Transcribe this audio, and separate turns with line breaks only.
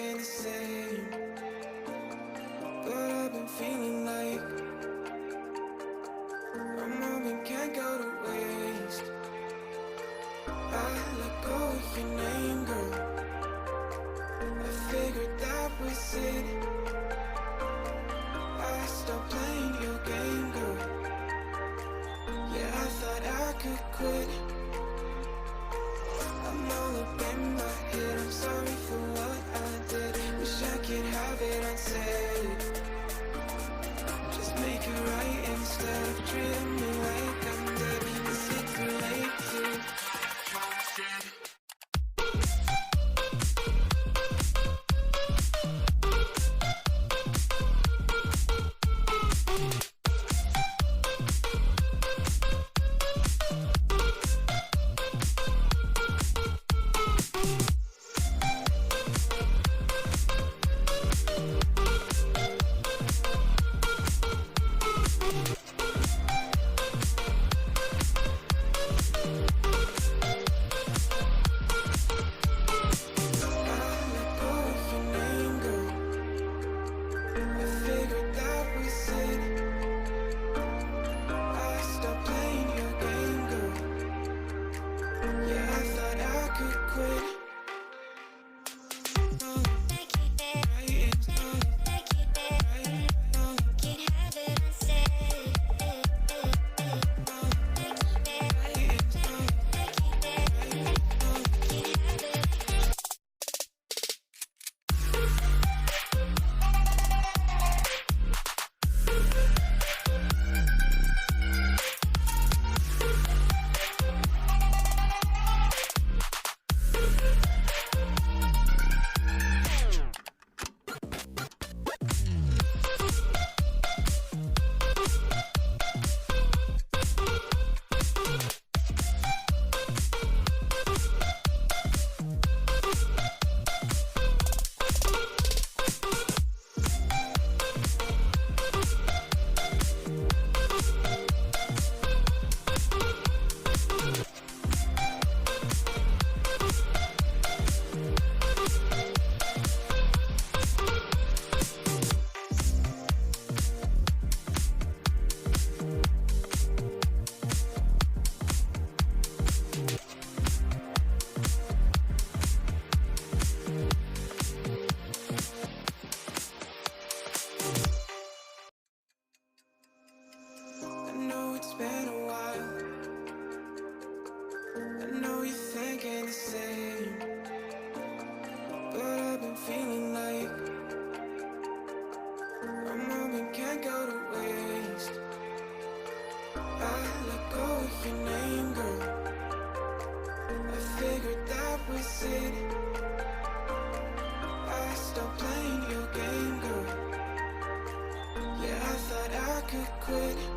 thinking the same, but I've been feeling like a moment can't go to waste. I let go of your name, girl. I figured that was it. I stopped playing your game, girl. Yeah, I thought I could quit. I'm all up in my head, I'm sorry for what I did. Wish I could have it unsaid. Just make it right instead of treating me like I'm dead. Is it too late to been a while. I know you're thinking the same, but I've been feeling like a moment can't go to waste. I let go of your name, girl. I figured that was it. I stopped playing your game, girl. Yeah, I thought I could quit.